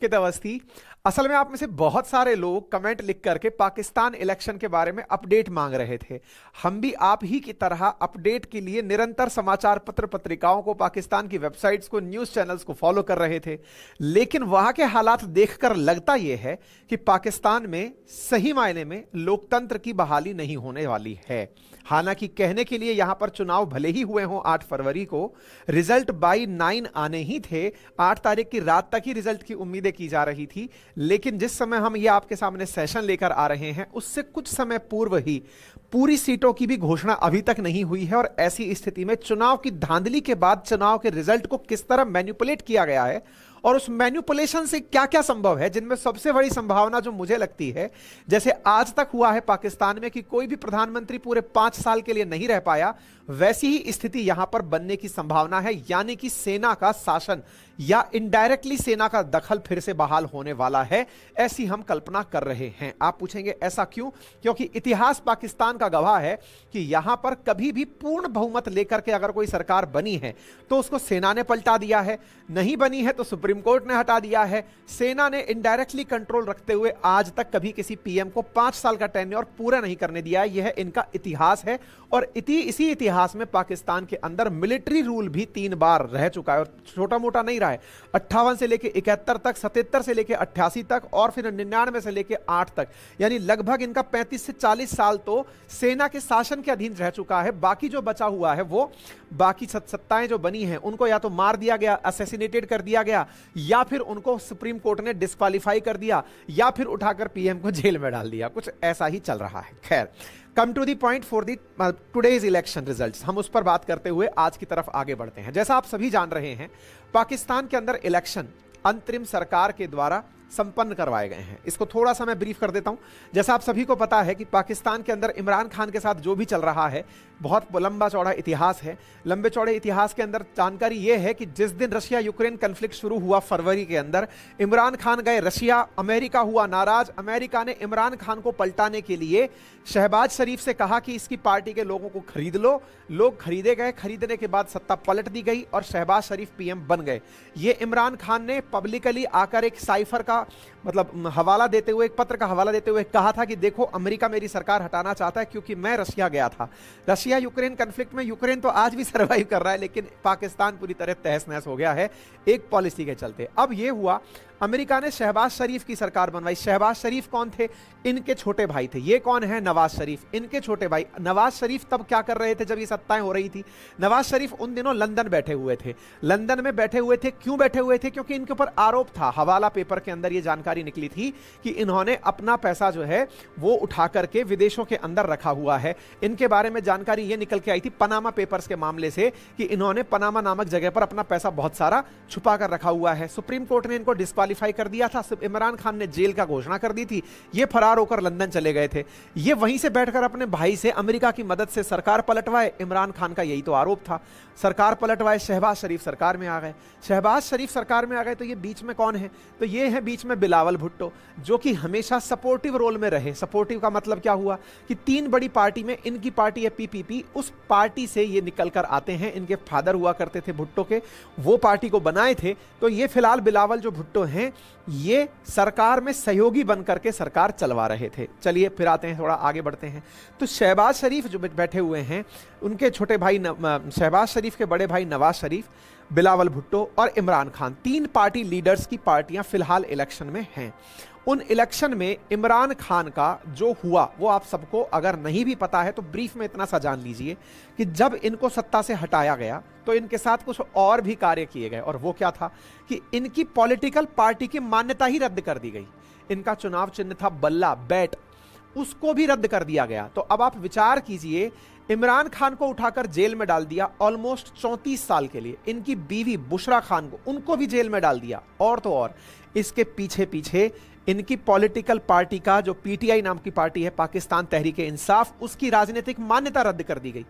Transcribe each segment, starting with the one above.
अंकित अवस्थी। असल में आप में से बहुत सारे लोग कमेंट लिख करके पाकिस्तान इलेक्शन के बारे में अपडेट मांग रहे थे। हम भी आप ही की तरह अपडेट के लिए निरंतर समाचार पत्र पत्रिकाओं को, पाकिस्तान की वेबसाइट्स को, न्यूज़ चैनल्स को फॉलो कर रहे थे। लेकिन वहां के हालात देखकर लगता यह है कि पाकिस्तान में सही मायने में लोकतंत्र की बहाली नहीं होने वाली है। हालांकि कहने के लिए यहां पर चुनाव भले ही हुए हों 8 फरवरी को, रिजल्ट बाई 9 आने ही थे। 8 तारीख की रात तक ही रिजल्ट की उम्मीदें की जा रही थी। लेकिन जिस समय हम ये आपके सामने सेशन लेकर आ रहे हैं, उससे कुछ समय पूर्व ही पूरी सीटों की भी घोषणा अभी तक नहीं हुई है। और ऐसी स्थिति में चुनाव की धांधली के बाद चुनाव के रिजल्ट को किस तरह मैनिपुलेट किया गया है और उस मैनिपुलेशन से क्या क्या संभव है, जिनमें सबसे बड़ी संभावना जो मुझे लगती है, जैसे आज तक हुआ है पाकिस्तान में कि कोई भी प्रधानमंत्री पूरे 5 साल के लिए नहीं रह पाया, वैसी ही स्थिति यहां पर बनने की संभावना है। यानी कि सेना का शासन या इनडायरेक्टली सेना का दखल फिर से बहाल होने वाला है, ऐसी हम कल्पना कर रहे हैं। आप पूछेंगे ऐसा क्यों? क्योंकि इतिहास पाकिस्तान का गवाह है कि यहां पर कभी भी पूर्ण बहुमत लेकर के अगर कोई सरकार बनी है तो उसको सेना ने पलटा दिया है, नहीं बनी है तो सुप्रीम कोर्ट ने हटा दिया है। सेना ने इनडायरेक्टली कंट्रोल रखते हुए आज तक कभी किसी पीएम को 5 साल का टेन्योर पूरा नहीं करने दिया है। यह इनका इतिहास है। और इसी इतिहास में पाकिस्तान के अंदर मिलिट्री रूल भी 3 बार रह चुका है और छोटा मोटा नहीं रहा है। 58 से लेके 71 तक, 77 से लेके 88 तक और फिर 99 से लेके 8 तक, यानी लगभग इनका 35 से 40 साल तो सेना के शासन के अधीन रह चुका है। बाकी जो बचा हुआ है वो बाकी सत्ताएं जो बनी हैं उनको या तो मार दिया गया, असैसिनेटेड कर दिया गया, या फिर उनको सुप्रीम कोर्ट ने डिस्क्वालीफाई कर दिया, या फिर उठाकर पीएम को जेल में डाल दिया। कुछ ऐसा ही चल रहा है। खैर, come to the point for the today's election results, हम उस पर बात करते हुए आज की तरफ आगे बढ़ते हैं। जैसा आप सभी जान रहे हैं, पाकिस्तान के अंदर इलेक्शन अंतरिम सरकार के द्वारा संपन्न करवाए गए हैं। इसको थोड़ा सा मैं ब्रीफ कर देता हूं। जैसा आप सभी को पता है कि पाकिस्तान के अंदर इमरान खान के साथ जो भी चल रहा है, बहुत लंबा चौड़ा इतिहास है। लंबे चौड़े इतिहास के अंदर जानकारी यह है कि जिस दिन रशिया यूक्रेन कन्फ्लिक्ट शुरू हुआ फरवरी के अंदर, इमरान खान गए रशिया, अमेरिका हुआ नाराज। अमेरिका ने इमरान खान को पलटाने के लिए शहबाज शरीफ से कहा कि इसकी पार्टी के लोगों को खरीद लो। लोग खरीदे गए, खरीदने के बाद सत्ता पलट दी गई और शहबाज शरीफ पीएम बन गए। ये इमरान खान ने पब्लिकली आकर एक साइफर का मतलब हवाला देते हुए, एक पत्र का हवाला देते हुए कहा था कि देखो, अमेरिका मेरी सरकार हटाना चाहता है क्योंकि मैं रशिया गया था। रशिया यूक्रेन कन्फ्लिक्ट में यूक्रेन तो आज भी सर्वाइव कर रहा है, लेकिन पाकिस्तान पूरी तरह तहस नहस हो गया है एक पॉलिसी के चलते। अब यह हुआ, अमेरिका ने शहबाज शरीफ की सरकार बनवाई। शहबाज शरीफ कौन थे? इनके छोटे भाई थे। ये कौन है? नवाज शरीफ, इनके छोटे भाई। नवाज शरीफ तब क्या कर रहे थे जब ये सत्ताएं हो रही थी? नवाज शरीफ उन दिनों लंदन बैठे हुए थे। लंदन में बैठे हुए थे, क्यों बैठे हुए थे? क्योंकि इनके ऊपर आरोप था, हवाला पेपर के अंदर ये जानकारी निकली थी कि इन्होंने अपना पैसा जो है वो उठा करके विदेशों के अंदर रखा हुआ है। इनके बारे में जानकारी ये निकल के आई थी पनामा पेपर्स के मामले से कि इन्होंने पनामा नामक जगह पर अपना पैसा बहुत सारा छुपा कर रखा हुआ है। सुप्रीम कोर्ट ने इनको डिस्क्वालीफाई कर दिया था। इमरान खान ने जेल का घोषणा कर दी थी। ये फरार होकर लंदन चले गए थे। ये वहीं से बैठकर अपने भाई से अमेरिका की मदद से सरकार पलटवाए। इमरान खान का यही तो आरोप था, सरकार पलटवाए। शहबाज शरीफ सरकार में आ गए। शहबाज शरीफ सरकार में आ गए तो ये बीच में कौन है? तो ये है बीच में बिलावल भुट्टो, जो कि हमेशा सपोर्टिव रोल में रहे। सपोर्टिव का मतलब क्या हुआ कि 3 बड़ी पार्टी में इनकी पार्टी है पीपीपी, उस पार्टी से ये निकल कर आते हैं। इनके फादर हुआ करते थे भुट्टो के, वो पार्टी को बनाए थे। तो ये फिलहाल बिलावल जो भुट्टो हैं, ये सरकार में सहयोगी बनकर के सरकार चलवा रहे थे। चलिए फिर आते हैं, थोड़ा आगे बढ़ते हैं। तो शहबाज शरीफ जो बैठे हुए हैं, उनके छोटे भाई शहबाज शरीफ के बड़े भाई नवाज शरीफ, बिलावल भुट्टो और इमरान खान, 3 पार्टी लीडर्स की पार्टियां फिलहाल इलेक्शन में हैं। उन इलेक्शन में इमरान खान का जो हुआ वो आप सबको अगर नहीं भी पता है तो ब्रीफ में इतना सा जान लीजिए कि जब इनको सत्ता से हटाया गया तो इनके साथ कुछ और भी कार्य किए गए। और वो क्या था कि इनकी पॉलिटिकल पार्टी की मान्यता ही रद्द कर दी गई। इनका चुनाव चिन्ह था बल्ला, बैट, उसको भी रद्द कर दिया गया। तो अब आप विचार कीजिए, इमरान खान को उठाकर जेल में डाल दिया ऑलमोस्ट 34 साल के लिए। इनकी बीवी बुशरा खान को, उनको भी जेल में डाल दिया। और तो और इसके पीछे पीछे इनकी पॉलिटिकल पार्टी का जो पीटीआई नाम की पार्टी है, पाकिस्तान तहरीक इंसाफ, उसकी राजनीतिक मान्यता रद्द कर दी गई।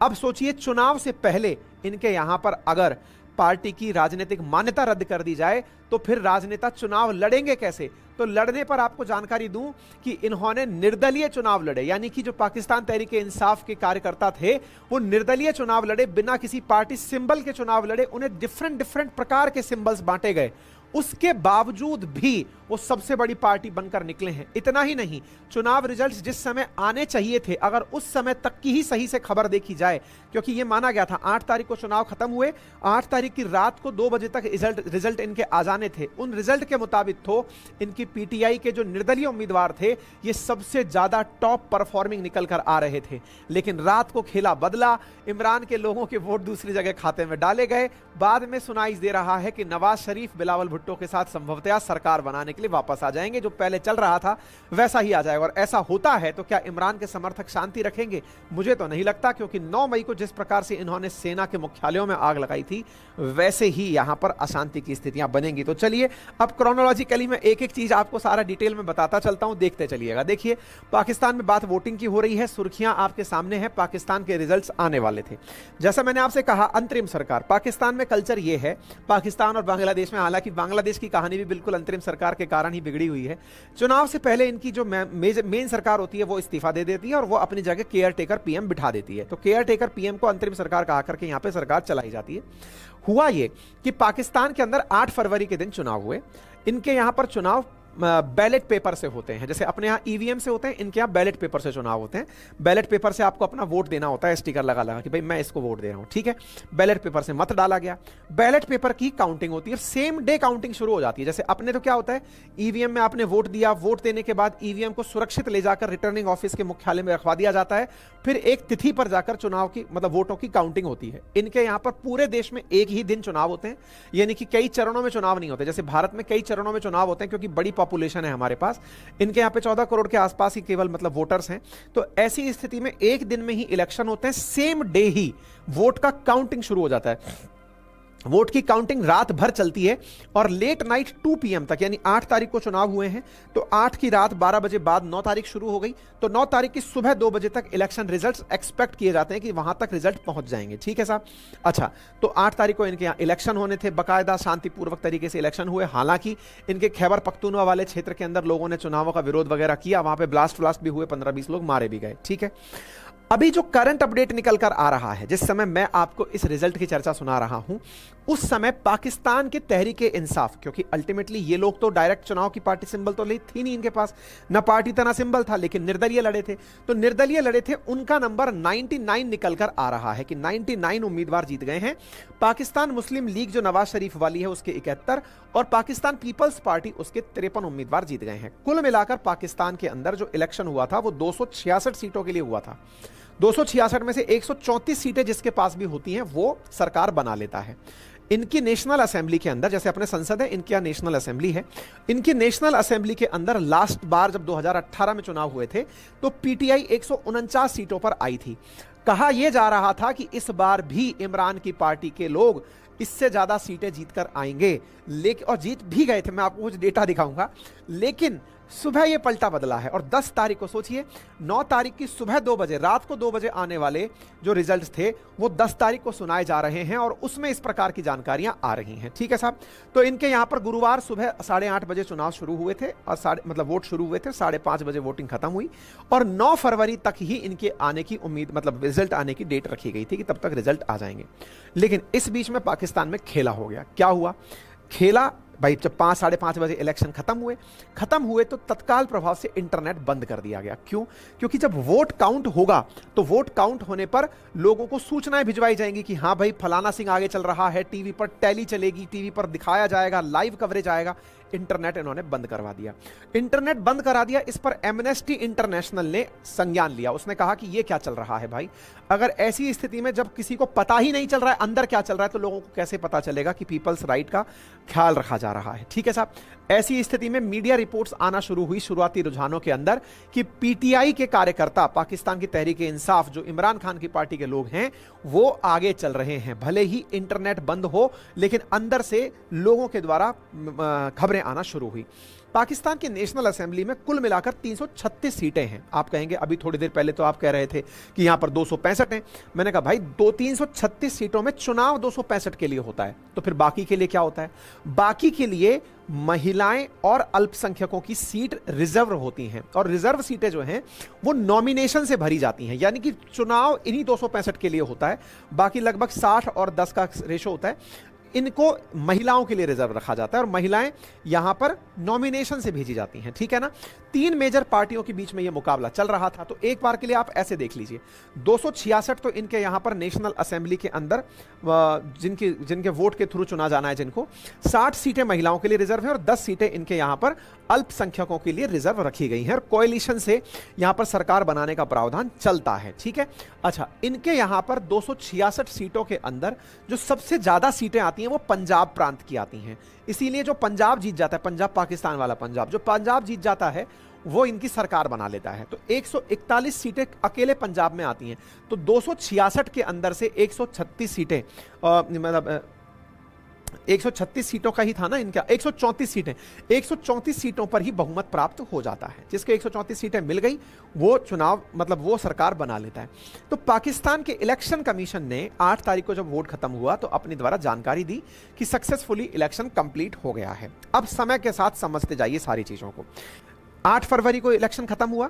अब सोचिए, चुनाव से पहले इनके यहां पर अगर पार्टी की राजनीतिक मान्यता रद्द कर दी जाए तो फिर राजनेता चुनाव लड़ेंगे कैसे? तो लड़ने पर आपको जानकारी दूं कि इन्होंने निर्दलीय चुनाव लड़े, यानी कि जो पाकिस्तान तहरीक इंसाफ के कार्यकर्ता थे वो निर्दलीय चुनाव लड़े, बिना किसी पार्टी सिंबल के चुनाव लड़े। उन्हें डिफरेंट प्रकार के सिंबल्स बांटे गए, उसके बावजूद भी वो सबसे बड़ी पार्टी बनकर निकले हैं। इतना ही नहीं, चुनाव रिजल्ट्स जिस समय आने चाहिए थे, अगर उस समय तक की ही सही से खबर देखी जाए, क्योंकि ये माना गया था 8 तारीख को चुनाव खत्म हुए, 8 तारीख की रात को 2 बजे तक रिजल्ट इनके आ जाने थे। उन रिजल्ट के मुताबिक तो इनकी पीटीआई के जो निर्दलीय उम्मीदवार थे ये सबसे ज्यादा टॉप परफॉर्मिंग निकल कर आ रहे थे। लेकिन रात को खेला बदला, इमरान के लोगों के वोट दूसरी जगह खाते में डाले गए। बाद में सुनाई दे रहा है कि नवाज शरीफ बिलावल भुट्टो के साथ संभवतः सरकार बनाने के लिए वापस आ जाएंगे। जो पहले चल रहा था वैसा ही आ जाएगा। और ऐसा होता है तो क्या इमरान के समर्थक शांति रखेंगे? मुझे तो नहीं लगता, क्योंकि 9 मई को जिस प्रकार से इन्होंने सेना के मुख्यालयों में आग लगाई थी वैसे ही यहां पर अशांति की स्थितियां बनेंगी। तो चलिए अब क्रोनोलॉजिकली मैं एक एक चीज आपको सारा डिटेल में बताता चलता हूं, देखते चलिएगा। देखिए, पाकिस्तान में बात वोटिंग की हो रही है, सुर्खियां आपके सामने है, पाकिस्तान के रिजल्ट्स आने वाले थे। जैसा मैंने आपसे कहा, अंतरिम सरकार, पाकिस्तान में कल्चर ये है, पाकिस्तान और बांग्लादेश में, हालांकि बांग्लादेश की कहानी भी बिल्कुल अंतरिम सरकार के कारण ही बिगड़ी हुई है। चुनाव से पहले इनकी जो मेन सरकार होती है वो इस्तीफा दे देती है और वो अपनी जगह केयर टेकर पीएम बिठा देती है। तो केयर टेकर पीएम को अंतरिम सरकार कहा करके यहां पे सरकार चलाई जाती है। हुआ ये कि पाकिस्तान के अंदर 8 फरवरी के दिन चुनाव हुए। इनके यहां पर चुनाव बैलेट पेपर से होते हैं, जैसे अपने यहां ईवीएम से होते हैं, इनके यहां बैलेट पेपर से चुनाव होते हैं। बैलेट पेपर से आपको अपना वोट देना होता है, स्टिकर लगा लगा कि भाई मैं इसको वोट दे रहा हूं, ठीक है। बैलेट पेपर से मत डाला गया, बैलेट पेपर की काउंटिंग होती है, सेम डे काउंटिंग शुरू हो जाती है। जैसे अपने तो क्या होता है, ईवीएम में आपने वोट दिया, वोट देने के बाद ईवीएम को सुरक्षित ले जाकर रिटर्निंग ऑफिस के मुख्यालय में रखवा दिया जाता है, फिर एक तिथि पर जाकर चुनाव की मतलब वोटों की काउंटिंग होती है। इनके यहां पर पूरे देश में एक ही दिन चुनाव होते हैं, यानी कि कई चरणों में चुनाव नहीं होते। जैसे भारत में कई चरणों में चुनाव होते हैं क्योंकि बड़ी पॉपुलेशन है हमारे पास, इनके यहां पे 14 करोड़ के आसपास ही केवल मतलब वोटर्स हैं। तो ऐसी स्थिति में एक दिन में ही इलेक्शन होते हैं, सेम डे ही वोट का काउंटिंग शुरू हो जाता है। वोट की काउंटिंग रात भर चलती है और लेट नाइट 2 PM तक, यानी 8 तारीख को चुनाव हुए हैं तो 8 की रात 12 बजे बाद 9 तारीख शुरू हो गई, तो 9 तारीख की सुबह 2 बजे तक इलेक्शन रिजल्ट्स एक्सपेक्ट किए जाते हैं कि वहां तक रिजल्ट पहुंच जाएंगे, ठीक है साहब। अच्छा, तो 8 तारीख को इनके यहां इलेक्शन होने थे, बाकायदा शांतिपूर्वक तरीके से इलेक्शन हुए। हालांकि इनके खैबर पख्तूनवा वाले क्षेत्र के अंदर लोगों ने चुनावों का विरोध वगैरह किया, वहां पर ब्लास्ट भी हुए, 15-20 लोग मारे भी गए, ठीक है। अभी जो करंट अपडेट निकल कर आ रहा है, जिस समय मैं आपको इस रिजल्ट की चर्चा सुना रहा हूं, उस समय पाकिस्तान के तहरीके इंसाफ, क्योंकि अल्टीमेटली ये लोग तो डायरेक्ट चुनाव की पार्टी सिंबल तो थी नहीं इनके पास, ना पार्टी था ना सिंबल था, लेकिन निर्दलीय लड़े थे। तो निर्दलीय लड़े थे, उनका नंबर 99 निकल कर आ रहा है कि 99 उम्मीदवार जीत गए हैं। पाकिस्तान मुस्लिम लीग जो नवाज शरीफ वाली है उसके 71 और पाकिस्तान पीपल्स पार्टी उसके 53 उम्मीदवार जीत गए हैं। कुल मिलाकर पाकिस्तान के अंदर जो इलेक्शन हुआ था वो 266 सीटों के लिए हुआ था। 266 में से 134 सीटें जिसके पास भी होती हैं वो सरकार बना लेता है। इनकी नेशनल असेंबली के अंदर, जैसे अपने संसद है, इनकी यहां नेशनल असेंबली है, इनकी नेशनल असेंबली के अंदर लास्ट बार जब 2018 में चुनाव हुए थे तो पीटीआई 149 सीटों पर आई थी। कहा यह जा रहा था कि इस बार भी इमरान की पार्टी के लोग इससे ज्यादा सीटें जीतकर आएंगे, लेकिन और जीत भी गए थे। मैं आपको कुछ डेटा दिखाऊंगा, लेकिन सुबह ये पलटा बदला है और 10 तारीख को सोचिए, 9 तारीख की सुबह 2 बजे, रात को 2 बजे आने वाले जो रिजल्ट्स थे वो 10 तारीख को सुनाए जा रहे हैं और उसमें इस प्रकार की जानकारियां आ रही हैं, ठीक है साहब। तो इनके यहां पर गुरुवार सुबह 8:30 बजे चुनाव शुरू हुए थे और वोट शुरू हुए थे, 5:30 बजे वोटिंग खत्म हुई और 9 फरवरी तक ही इनके आने की उम्मीद, मतलब रिजल्ट आने की डेट रखी गई थी कि तब तक रिजल्ट आ जाएंगे। लेकिन इस बीच में पाकिस्तान में खेला हो गया। क्या हुआ खेला भाई, जब 5-5:30 बजे इलेक्शन खत्म हुए तो तत्काल प्रभाव से इंटरनेट बंद कर दिया गया। क्यों? क्योंकि जब वोट काउंट होगा तो वोट काउंट होने पर लोगों को सूचनाएं भिजवाई जाएंगी कि हाँ भाई फलाना सिंह आगे चल रहा है, टीवी पर टैली चलेगी, टीवी पर दिखाया जाएगा, लाइव कवरेज आएगा। इंटरनेट इन्होंने बंद करवा दिया। इंटरनेट बंद करा दिया, इस पर एमनेस्टी इंटरनेशनल ने संज्ञान लिया। उसने कहा कि ये क्या चल रहा है भाई, अगर ऐसी स्थिति में जब किसी को पता ही नहीं चल रहा है अंदर क्या चल रहा है तो लोगों को कैसे पता चलेगा कि पीपल्स राइट का ख्याल रखा जा रहा है, ठीक है साहब। ऐसी स्थिति में मीडिया रिपोर्ट्स आना शुरू हुई शुरुआती रुझानों के अंदर कि पीटीआई के कार्यकर्ता, पाकिस्तान की तहरीक इंसाफ जो इमरान खान की पार्टी के लोग हैं, वो आगे चल रहे हैं। भले ही इंटरनेट बंद हो लेकिन अंदर से लोगों के द्वारा खबरें आना शुरू हुई। पाकिस्तान की नेशनल असेंबली में कुल मिलाकर 336 सीटें हैं। आप कहेंगे अभी थोड़ी देर पहले तो आप कह रहे थे कि यहां पर 265 हैं। मैंने कहा भाई 336 सीटों में चुनाव 265 के लिए होता है, तो फिर बाकी के लिए क्या होता है? बाकी के लिए महिलाएं और अल्पसंख्यकों की सीट रिजर्व होती हैं और रिजर्व सीटें जो हैं वो नॉमिनेशन से भरी जाती हैं, यानी कि चुनाव इन्हीं 265 के लिए होता है। बाकी लगभग 60 और 10 का रेशो होता है। इनको महिलाओं के लिए रिजर्व रखा जाता है और महिलाएं यहां पर नॉमिनेशन से भेजी जाती हैं, ठीक है ना। 3 मेजर पार्टियों के बीच में यह मुकाबला चल रहा था। तो एक बार के लिए आप ऐसे देख लीजिए, 266 तो इनके यहां पर नेशनल असेंबली के अंदर जिनके वोट के थ्रू चुना जाना है जिनको, 60 सीटें महिलाओं के लिए रिजर्व है और 10 सीटें इनके यहां पर अल्पसंख्यकों के लिए रिजर्व रखी गई हैं और कोएलिशन से यहां पर सरकार बनाने का प्रावधान चलता है, ठीक है। अच्छा, इनके यहां पर 266 सीटों के अंदर जो सबसे ज्यादा सीटें आती हैं वो पंजाब प्रांत की आती हैं। इसीलिए जो पंजाब जीत जाता है, पंजाब पाकिस्तान वाला पंजाब, जो पंजाब जीत जाता है वो इनकी सरकार बना लेता है। तो 141 सीटें अकेले पंजाब में आती हैं। तो 266 के अंदर से 136 सीटें, मतलब 136 सीटों का ही था ना इनका, 134 सीटें, 134 सीटों पर ही बहुमत प्राप्त हो जाता है। जिसके 134 सीटें मिल गई वो चुनाव, मतलब वो सरकार बना लेता है। तो पाकिस्तान के इलेक्शन कमीशन ने 8 तारीख को जब वोट खत्म हुआ तो अपने द्वारा जानकारी दी कि सक्सेसफुली इलेक्शन कंप्लीट हो गया है। अब समय के साथ समझते जाइए सारी चीजों को। 8 फरवरी को इलेक्शन खत्म हुआ,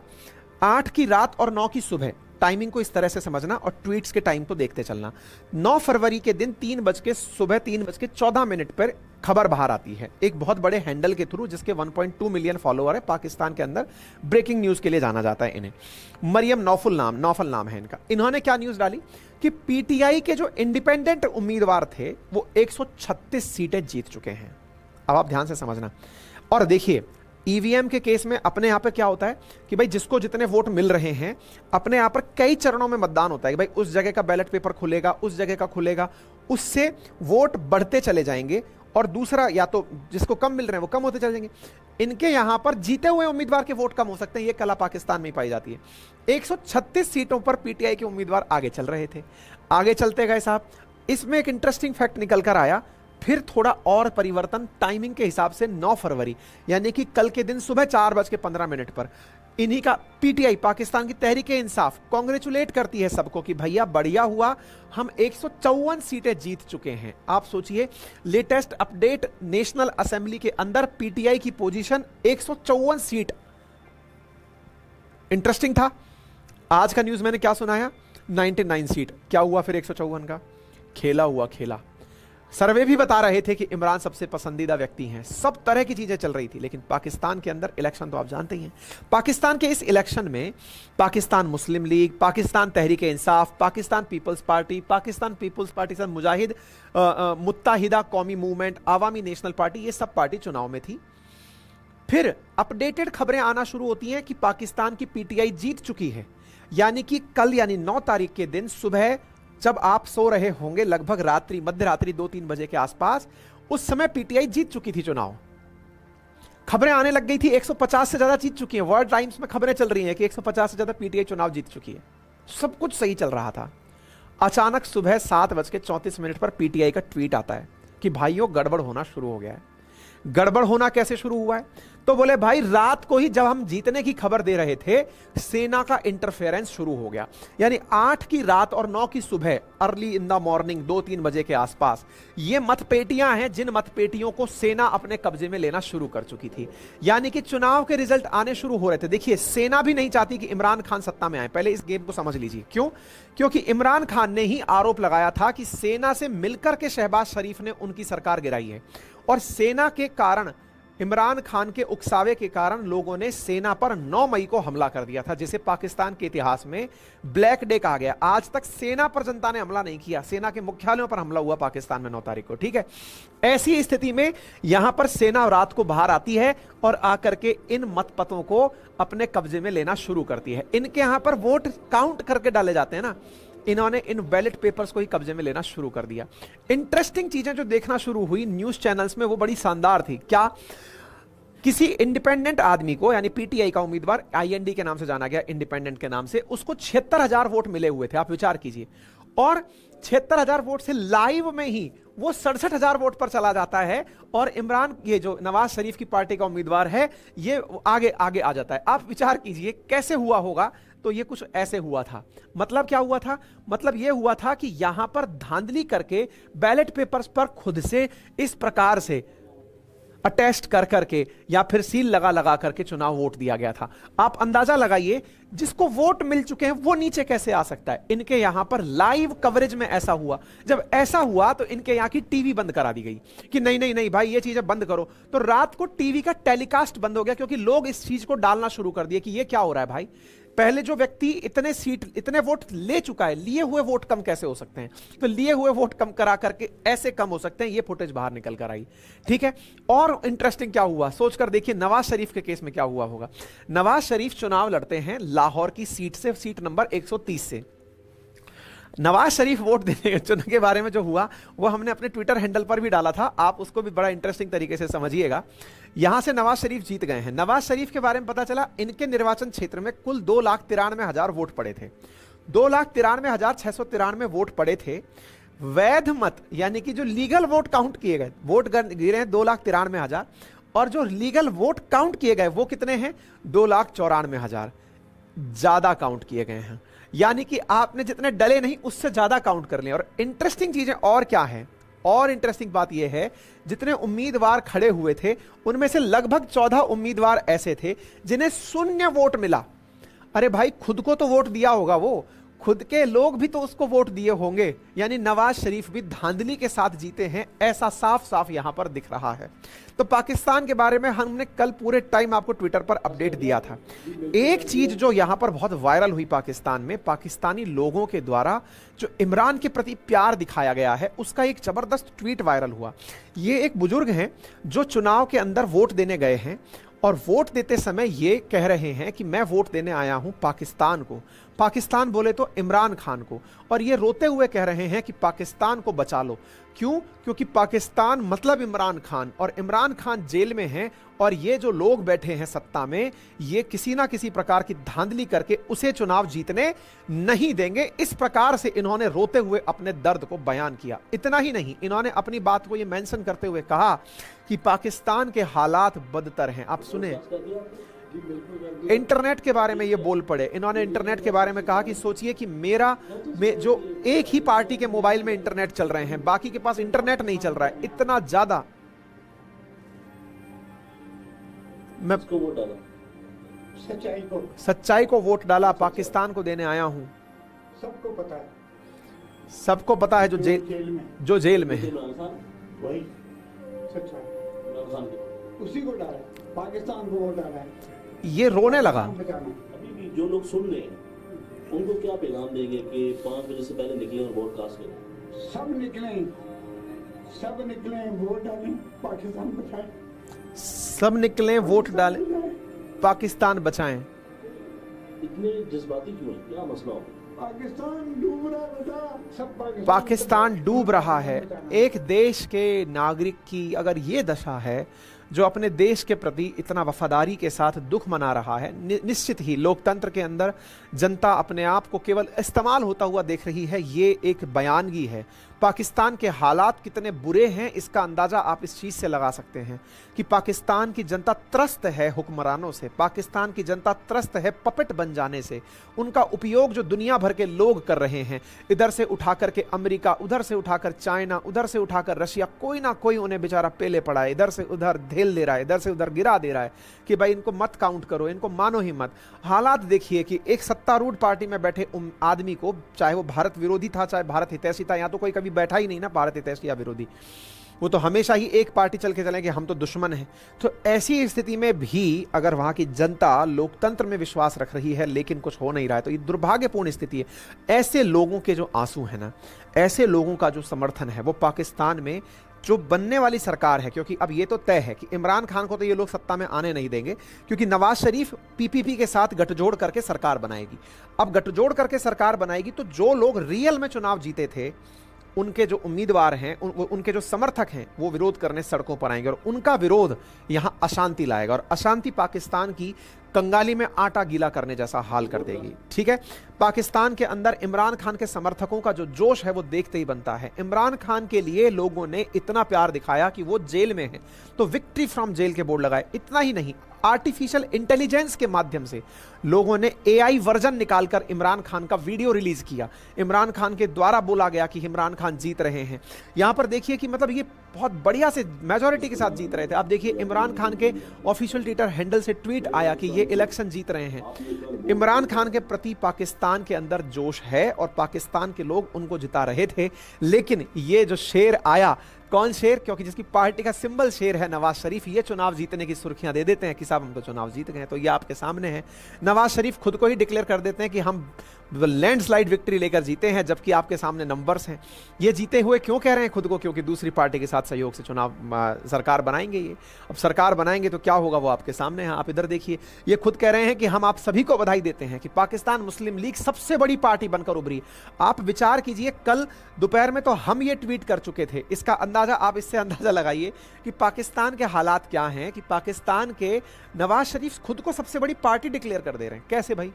8 की रात और 9 की सुबह, टाइमिंग को इस तरह से समझना और ट्वीट्स के टाइम को देखते चलना। 9 फरवरी के दिन 3:14 पर खबर बाहर आती है एक बहुत बड़े हैंडल के थ्रू, जिसके 1.2 मिलियन फॉलोअर है। पाकिस्तान के अंदर ब्रेकिंग न्यूज के लिए जाना जाता है इन्हें। मरियम नौफल नाम है इनका। इन्होंने क्या न्यूज डाली कि पीटीआई के जो इंडिपेंडेंट उम्मीदवार थे वो 136 सीटें जीत चुके हैं। अब आप ध्यान से समझना और देखिए, ईवीएम के केस में अपने यहां पे क्या होता है कि भाई जिसको जितने वोट मिल रहे हैं, अपने यहां पर कई चरणों में मतदान होता है कि भाई उस जगह का बैलेट पेपर खुलेगा, उस जगह का खुलेगा, उससे वोट बढ़ते चले जाएंगे और दूसरा या तो जिसको कम मिल रहे हैं वो कम होते चले जाएंगे। इनके यहां पर जीते हुए उम्मीदवार के वोट कम हो सकते हैं, ये कला पाकिस्तान में ही पाई जाती है। 136 सीटों पर पीटीआई के उम्मीदवार आगे चल रहे थे, आगे चलते गए साहब। इसमें एक इंटरेस्टिंग फैक्ट निकल कर आया, फिर थोड़ा और परिवर्तन टाइमिंग के हिसाब से 9 फरवरी यानी कि कल के दिन सुबह 4:15 पर इन्हीं का पीटीआई, पाकिस्तान की तहरीक इंसाफ, कांग्रेचुलेट करती है सबको कि भैया बढ़िया हुआ, हम 154 सीटें जीत चुके हैं। आप सोचिए, लेटेस्ट अपडेट नेशनल असेंबली के अंदर पीटीआई की पोजीशन 154 सीट। इंटरेस्टिंग था। आज का न्यूज मैंने क्या सुनाया, 99 सीट। क्या हुआ फिर 154 का? खेला हुआ खेला। सर्वे भी बता रहे थे कि इमरान सबसे पसंदीदा व्यक्ति हैं, सब तरह की चीजें चल रही थी। लेकिन पाकिस्तान के अंदर इलेक्शन तो आप जानते ही हैं। पाकिस्तान के इस इलेक्शन में पाकिस्तान मुस्लिम league, Pakistan Tehreek Insaf, Pakistan peoples party से मुजाहिद मुत्ताहिदा कौमी मूवमेंट, आवामी नेशनल पार्टी, ये सब पार्टी चुनाव में थी। फिर अपडेटेड खबरें आना शुरू होती हैं कि पाकिस्तान की पीटीआई जीत चुकी है। यानी कि कल यानी 9 तारीख के दिन सुबह जब आप सो रहे होंगे, लगभग मध्य रात्रि 2-3 बजे के आसपास, उस समय पीटीआई जीत चुकी थी चुनाव। खबरें आने लग गई थी 150 से ज्यादा जीत चुकी है। वर्ल्ड टाइम्स में खबरें चल रही हैं कि 150 से ज्यादा पीटीआई चुनाव जीत चुकी है। सब कुछ सही चल रहा था। अचानक सुबह 7:34 पर पीटीआई का ट्वीट आता है कि भाइयों गड़बड़ होना शुरू हो गया है। गड़बड़ होना कैसे शुरू हुआ है? तो बोले भाई रात को ही जब हम जीतने की खबर दे रहे थे, सेना का इंटरफेरेंस शुरू हो गया। यानी 8 की रात और 9 की सुबह, अर्ली इन द मॉर्निंग 2-3 बजे के आसपास, ये मतपेटियां हैं जिन मतपेटियों को सेना अपने कब्जे में लेना शुरू कर चुकी थी। यानी कि चुनाव के रिजल्ट आने शुरू हो रहे थे। देखिए, सेना भी नहीं चाहती कि इमरान खान सत्ता में आए। पहले इस गेम को समझ लीजिए। क्यों? क्योंकि इमरान खान ने ही आरोप लगाया था कि सेना से मिलकर के शहबाज शरीफ ने उनकी सरकार गिराई है और सेना के कारण, इमरान खान के उकसावे के कारण लोगों ने सेना पर 9 मई को हमला कर दिया था, जिसे पाकिस्तान के इतिहास में ब्लैक डे कहा गया। आज तक सेना पर जनता ने हमला नहीं किया, सेना के मुख्यालयों पर हमला हुआ पाकिस्तान में 9 तारीख को, ठीक है। ऐसी स्थिति में यहां पर सेना रात को बाहर आती है और आकर के इन मतपतों को अपने कब्जे में लेना शुरू करती है। इनके यहां पर वोट काउंट करके डाले जाते हैं ना, इन्होंने इन बैलेट पेपर्स को ही कब्जे में लेना शुरू कर दिया। इंटरेस्टिंग चीजें जो देखना शुरू हुई न्यूज चैनल्स में वो बड़ी शानदार थी। क्या? किसी इंडिपेंडेंट आदमी को, यानी पीटीआई का उम्मीदवार, आईएनडी के नाम से जाना गया, इंडिपेंडेंट के नाम से, उसको 76,000 वोट मिले हुए थे। आप विचार कीजिए। और 76,000 वोट से लाइव में ही वो 67,000 वोट पर चला जाता है और इमरान, ये जो नवाज शरीफ की पार्टी का उम्मीदवार है, ये आगे आगे आ जाता है। आप विचार कीजिए कैसे हुआ होगा। तो ये कुछ ऐसे हुआ था। मतलब क्या हुआ था? मतलब ये हुआ था कि यहां पर धांधली करके बैलेट पेपर्स पर खुद से इस प्रकार से अटेस्ट कर करके या फिर सील लगा लगा करके चुनाव वोट दिया गया था। आप अंदाजा लगाइए जिसको वोट मिल चुके हैं वो नीचे कैसे आ सकता है। इनके यहां पर लाइव कवरेज में ऐसा हुआ। जब ऐसा हुआ तो इनके यहां की टीवी बंद करा दी गई कि नहीं नहीं नहीं भाई ये चीजें बंद करो। तो रात को टीवी का टेलीकास्ट बंद हो गया क्योंकि लोग इस चीज को डालना शुरू कर दिए कि ये क्या हो रहा है भाई, पहले जो व्यक्ति इतने वोट ले चुका है, लिए हुए वोट कम कैसे हो सकते हैं। तो लिए हुए वोट कम करा करके ऐसे कम हो सकते हैं। ये फुटेज बाहर निकल कर आई, ठीक है। और इंटरेस्टिंग क्या हुआ सोचकर देखिए, नवाज शरीफ के केस में क्या हुआ होगा। नवाज शरीफ चुनाव लड़ते हैं लाहौर की सीट से, सीट नंबर 130 से। नवाज शरीफ वोट देने चुनाव के बारे में जो हुआ वो हमने अपने ट्विटर हैंडल पर भी डाला था, आप उसको भी बड़ा इंटरेस्टिंग तरीके से समझिएगा। यहां से नवाज शरीफ जीत गए हैं। नवाज शरीफ के बारे में पता चला इनके निर्वाचन क्षेत्र में कुल 2,93,000 वोट पड़े थे। 2,93,693 वोट पड़े थे। वैध मत यानी कि जो लीगल वोट काउंट किए गए, वोट गिरे हैं 2,93,000 और जो लीगल वोट काउंट किए गए वो कितने हैं, 2,94,000 ज्यादा काउंट किए गए हैं। यानी कि आपने जितने डले नहीं उससे ज्यादा काउंट कर लिया। और इंटरेस्टिंग चीजें और क्या है, और इंटरेस्टिंग बात यह है जितने उम्मीदवार खड़े हुए थे उनमें से लगभग 14 उम्मीदवार ऐसे थे जिन्हें शून्य वोट मिला। अरे भाई खुद को तो वोट दिया होगा, वो खुद के लोग भी तो उसको वोट दिए होंगे। यानी नवाज शरीफ भी धांधली के साथ जीते हैं, ऐसा साफ साफ यहां पर दिख रहा है। तो पाकिस्तान के बारे में हमने कल पूरे टाइम आपको ट्विटर पर अपडेट दिया था। एक चीज जो यहां पर बहुत वायरल हुई पाकिस्तान में, पाकिस्तानी लोगों के द्वारा जो इमरान के प्रति प्यार दिखाया गया है उसका एक जबरदस्त ट्वीट वायरल हुआ। ये एक बुजुर्ग हैं जो चुनाव के अंदर वोट देने गए हैं और वोट देते समय ये कह रहे हैं कि मैं वोट देने आया हूं पाकिस्तान को, पाकिस्तान बोले तो इमरान खान को। और ये रोते हुए कह रहे हैं कि पाकिस्तान को बचा लो। क्यों? क्योंकि पाकिस्तान मतलब इमरान खान, और इमरान खान जेल में हैं और ये जो लोग बैठे हैं सत्ता में ये किसी ना किसी प्रकार की धांधली करके उसे चुनाव जीतने नहीं देंगे। इस प्रकार से इन्होंने रोते हुए अपने दर्द को बयान किया। इतना ही नहीं, इन्होंने अपनी बात को ये मेंशन करते हुए कहा कि पाकिस्तान के हालात बदतर हैं। आप सुने, इंटरनेट के बारे में ये बोल पड़े। इन्होंने इंटरनेट के बारे में कहा कि सोचिए कि जो एक ही पार्टी के मोबाइल में इंटरनेट चल रहे हैं, बाकी के पास इंटरनेट नहीं चल रहा है, इतना ज्यादा। मैं वोट डाला, सच्चाई को वोट डाला, पाकिस्तान को देने आया हूं। सबको पता है, सबको पता है जो जेल में है वही सच्चाई, उसी को डाला, पाकिस्तान को वोट डाला है। ये रोने लगा। अभी भी जो लोग सुन रहे हैं उनको क्या पैगाम देंगे कि 5 बजे से पहले निकले और वोट कास्ट करें? सब निकले वोट डालें, पाकिस्तान बचाएं। सब निकलें वोट डालें, पाकिस्तान बचाएं। इतने जज्बाती क्यों है, क्या मसला हो? पाकिस्तान डूब रहा है बेटा, सब पाकिस्तान डूब रहा है। एक देश के नागरिक की अगर ये दशा है, जो अपने देश के प्रति इतना वफादारी के साथ दुख मना रहा है, निश्चित ही लोकतंत्र के अंदर जनता अपने आप को केवल इस्तेमाल होता हुआ देख रही है। ये एक बयानगी है। पाकिस्तान के हालात कितने बुरे हैं इसका अंदाजा आप इस चीज से लगा सकते हैं कि पाकिस्तान की जनता त्रस्त है हुक्मरानों से, पाकिस्तान की जनता त्रस्त है पपेट बन जाने से। उनका उपयोग जो दुनिया भर के लोग कर रहे हैं, इधर से उठाकर के अमेरिका, उधर से उठाकर चाइना, उधर से उठाकर रशिया, कोई ना कोई उन्हें बेचारा पेले पड़ा है, इधर से उधर धेल दे रहा है, इधर से उधर गिरा दे रहा है कि भाई इनको मत काउंट करो, इनको मानो ही मत। हालात देखिए कि एक सत्तारूढ़ पार्टी में बैठे आदमी को, चाहे वो भारत विरोधी था चाहे भारत हितैषी था, या तो कोई कभी बैठा ही नहीं ना भारत हितैषी या विरोधी, वो तो हमेशा ही एक पार्टी चल के चले कि हम तो दुश्मन हैं। तो ऐसी स्थिति में भी अगर वहां की जनता लोकतंत्र में विश्वास रख रही है लेकिन कुछ हो नहीं रहा है, तो ये दुर्भाग्यपूर्ण स्थिति है। ऐसे लोगों के जो आंसू है ना, ऐसे लोगों का जो समर्थन है, वो पाकिस्तान में जो बनने वाली सरकार है, क्योंकि अब ये तो तय है कि इमरान खान को तो ये लोग सत्ता में आने नहीं देंगे, क्योंकि नवाज शरीफ पीपीपी के साथ गठजोड़ करके सरकार बनाएगी। अब गठजोड़ करके सरकार बनाएगी तो जो लोग रियल में चुनाव जीते थे, उनके जो उम्मीदवार हैं, उनके जो समर्थक हैं, वो विरोध करने सड़कों पर आएंगे और उनका विरोध यहां अशांति लाएगा और अशांति पाकिस्तान की कंगाली में आटा गीला करने जैसा हाल कर देगी। ठीक है, पाकिस्तान के अंदर इमरान खान के समर्थकों का जो जोश है वो देखते ही बनता है। इमरान खान के लिए लोगों ने इतना प्यार दिखाया कि वो जेल में है तो विक्ट्री फ्रॉम जेल के बोर्ड लगाए। इतना ही नहीं, आर्टिफिशियल इंटेलिजेंस के माध्यम से लोगों ने एआई वर्जन निकालकर इमरान खान का वीडियो रिलीज किया। इमरान खान के द्वारा बोला गया कि इमरान खान जीत रहे हैं। यहां पर देखिए कि मतलब ये बहुत बढ़िया से मेजॉरिटी के साथ जीत रहे थे। आप देखिए इमरान खान के ऑफिशियल ट्विटर हैंडल से ट्वीट आया कि ये इलेक्शन जीत रहे हैं। इमरान खान के प्रति पाकिस्तान के अंदर जोश है और पाकिस्तान के लोग उनको जिता रहे थे। लेकिन ये जो शेर आया, कौन शेर? क्योंकि जिसकी पार्टी का सिंबल शेर है नवाज शरीफ, ये चुनाव जीतने की सुर्खियां दे देते हैं कि साहब हम तो चुनाव जीत गए। तो ये आपके सामने है, नवाज शरीफ खुद को ही डिक्लेयर कर देते हैं कि हम लैंडस्लाइड विक्ट्री लेकर जीते हैं, जबकि आपके सामने नंबर्स हैं। ये जीते हुए क्यों कह रहे हैं खुद को? क्योंकि दूसरी पार्टी के साथ सहयोग से चुनाव सरकार बनाएंगे। ये अब सरकार बनाएंगे तो क्या होगा वो आपके सामने है। आप इधर देखिए, ये खुद कह रहे हैं कि हम आप सभी को बधाई देते हैं कि पाकिस्तान मुस्लिम लीग सबसे बड़ी पार्टी बनकर उभरी। आप विचार कीजिए, कल दोपहर में तो हम ये ट्वीट कर चुके थे। इसका अंदाजा आप इससे अंदाजा लगाइए कि पाकिस्तान के हालात क्या हैं, कि पाकिस्तान के नवाज शरीफ खुद को सबसे बड़ी पार्टी डिक्लेयर कर दे रहे हैं। कैसे भाई?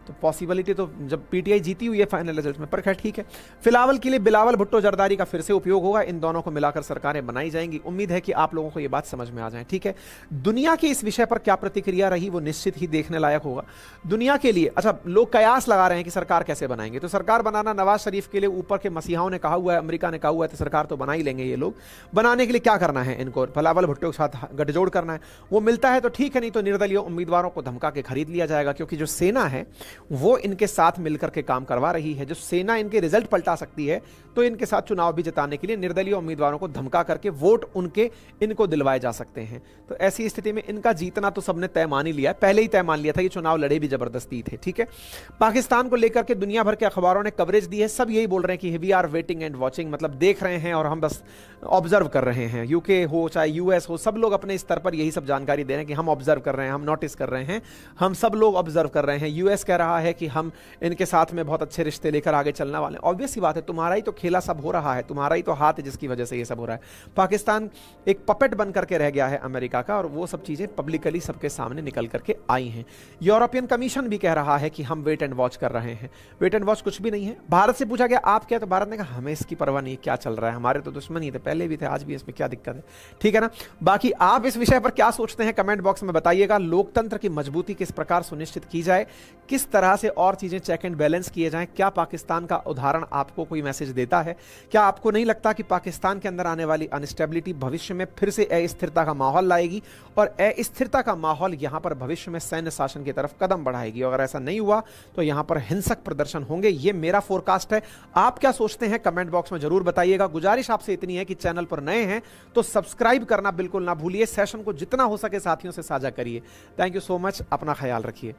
तो पॉसिबिलिटी तो जब पीटीआई जीती हुई है फाइनल रिजल्ट में। पर खैर ठीक है, फिलहाल के लिए बिलावल भुट्टो जरदारी का फिर से उपयोग होगा। इन दोनों को मिलाकर सरकारें बनाई जाएंगी। उम्मीद है कि आप लोगों को यह बात समझ में आ जाए। ठीक है, दुनिया की इस विषय पर क्या प्रतिक्रिया रही वो निश्चित ही देखने लायक होगा। दुनिया के लिए अच्छा, लोग कयास लगा रहे हैं कि सरकार कैसे बनाएंगे। तो सरकार बनाना नवाज शरीफ के लिए ऊपर के मसीहाओं ने कहा हुआ है, अमेरिका ने कहा हुआ है, तो सरकार तो बना ही लेंगे ये लोग। बनाने के लिए क्या करना है? इनको बिलावल भुट्टो के साथ गठजोड़ करना है। वो मिलता है तो ठीक है, नहीं तो निर्दलीय उम्मीदवारों को धमका के खरीद लिया जाएगा। क्योंकि जो सेना है वो इनके साथ मिलकर के काम करवा रही है। जो सेना इनके रिजल्ट पलटा सकती है, तो इनके साथ चुनाव भी जिताने के लिए निर्दलीय उम्मीदवारों को धमका करके वोट इनको दिलवाए जा सकते हैं। तो ऐसी स्थिति में इनका जीतना तो सबने तय मान ही लिया, पहले ही तय मान लिया था। ये चुनाव लड़े भी जबरदस्ती थे। ठीक है, पाकिस्तान को लेकर के दुनिया भर के अखबारों ने कवरेज दी है। सब यही बोल रहे हैं कि we are waiting and watching, मतलब देख रहे हैं और हम बस ऑब्जर्व कर रहे हैं। यूके हो चाहे यूएस हो, सब लोग अपने स्तर पर यही सब जानकारी दे रहे हैं कि हम ऑब्जर्व कर रहे हैं, हम नोटिस कर रहे हैं, हम सब लोग ऑब्जर्व कर रहे हैं। यूएस कह रहा है कि हम इनके साथ में बहुत अच्छे रिश्ते लेकर आगे चलने वाले। ऑब्वियस सी बात है, तुम्हारा ही तो खेला सब हो रहा है, तुम्हारा ही तो हाथ है जिसकी वजह से ये सब हो रहा है। पाकिस्तान एक पपेट बन करके रह गया है अमेरिका का, और वो सब चीजें पब्लिकली सबके सामने निकल करके आई हैं। यूरोपियन कमीशन भी कह रहा है कि हम वेट एंड वॉच कर रहे हैं। वेट एंड वॉच कुछ भी नहीं है। भारत से पूछा गया आप क्या, तो भारत ने कहा हमें इसकी परवाह नहीं, क्या चल रहा है, हमारे तो दुश्मन ही थे, पहले भी थे, आज भी, इसमें क्या दिक्कत है। ठीक है ना। बाकी आप इस विषय पर क्या सोचते हैं कमेंट बॉक्स में बताइएगा। लोकतंत्र की मजबूती किस प्रकार सुनिश्चित की जाए, किस तरह से और चीजें चेक एंड बैलेंस किए जाएं। क्या पाकिस्तान का उदाहरण आपको कोई मैसेज देता है? क्या आपको नहीं लगता कि पाकिस्तान के अंदर आने वाली अनस्टेबिलिटी भविष्य में फिर से अस्थिरता का माहौल लाएगी, और अस्थिरता का माहौल यहां पर भविष्य में सैन्य शासन की तरफ कदम बढ़ाएगी? अगर ऐसा नहीं हुआ तो यहां पर हिंसक प्रदर्शन होंगे। यह मेरा फोरकास्ट है। आप क्या सोचते हैं कमेंट बॉक्स में जरूर बताइएगा। गुजारिश आपसे इतनी है कि चैनल पर नए हैं तो सब्सक्राइब करना बिल्कुल ना भूलिए। सेशन को जितना हो सके साथियों से साझा करिए। Thank you so much. अपना ख्याल रखिए।